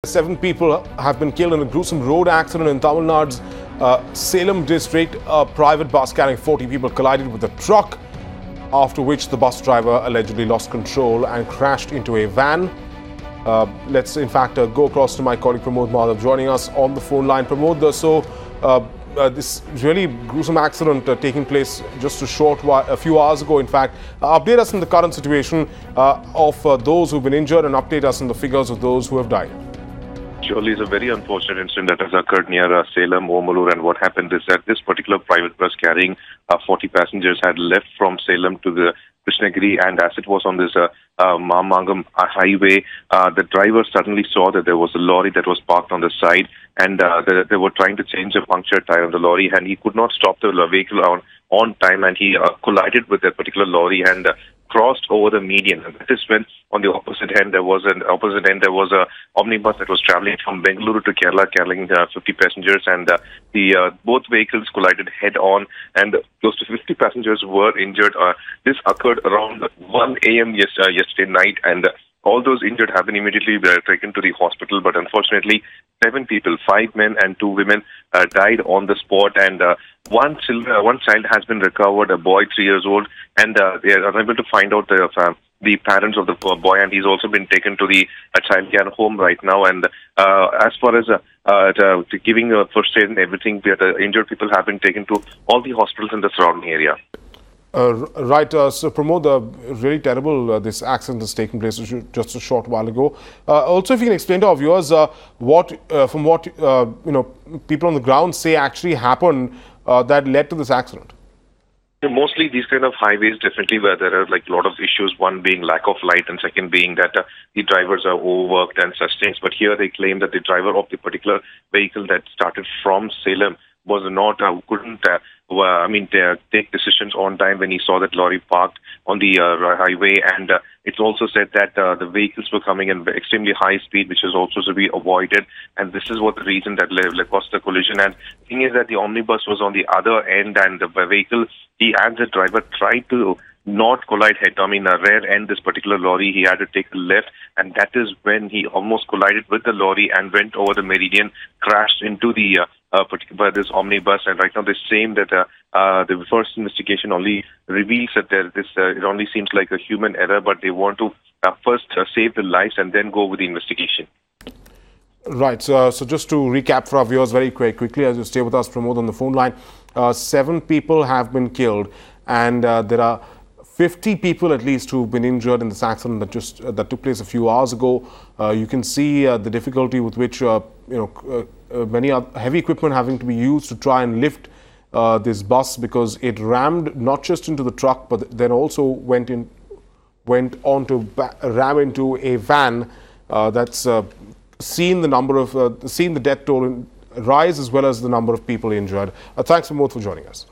7 people have been killed in a gruesome road accident in Tamil Nadu's Salem district. A private bus carrying 40 people collided with a truck, after which the bus driver allegedly lost control and crashed into a van. Let's in fact go across to my colleague Pramod Madhav joining us on the phone line. Pramod, this really gruesome accident taking place just a few hours ago. In fact, update us on the current situation of those who've been injured and update us on the figures of those who have died. Surely it's a very unfortunate incident that has occurred near Salem, Omalur, and what happened is that this particular private bus carrying 40 passengers had left from Salem to the Krishnagiri, and as it was on this Mamangam highway, the driver suddenly saw that there was a lorry that was parked on the side, and they were trying to change a punctured tire on the lorry, and he could not stop the vehicle on time, and he collided with that particular lorry and crossed over the median. And that is when on the opposite end there was a omnibus that was traveling from Bengaluru to Kerala carrying 50 passengers, and both vehicles collided head on, and close to 50 passengers were injured. This occurred around 1 a.m. yesterday night, and all those injured have been immediately taken to the hospital, but unfortunately 7 people, 5 men and 2 women died on the spot, and one child has been recovered, a boy 3 years old, and they are unable to find out the parents of the boy, and he's also been taken to the child care home right now. And as far as giving first aid and everything, the injured people have been taken to all the hospitals in the surrounding area. Right, so Pramod, really terrible this accident has taken place just a short while ago. Also, if you can explain to our viewers from what people on the ground say actually happened that led to this accident. Mostly these kind of highways, definitely where there are like a lot of issues, one being lack of light and second being that the drivers are overworked and such things. But here they claim that the driver of the particular vehicle that started from Salem was not, couldn't take decisions on time when he saw that lorry parked on the highway, and it's also said that the vehicles were coming in extremely high speed, which is also to be avoided, and this is what the reason that caused the collision. And the thing is that the omnibus was on the other end, and the vehicle, he and the driver tried to not collide rear end this particular lorry. He had to take the left, and that is when he almost collided with the lorry and went over the meridian, crashed into the this omnibus. And right now they're saying that the first investigation only reveals that it only seems like a human error, but they want to first save the lives and then go with the investigation. Right, so just to recap for our viewers very quickly, as you stay with us, Pramod, on the phone line, 7 people have been killed, and there are 50 people at least who've been injured in this accident that took place a few hours ago. You can see the difficulty with which many heavy equipment having to be used to try and lift this bus, because it rammed not just into the truck but then also went on to ram into a van that's seen the death toll rise as well as the number of people injured. Thanks for both for joining us.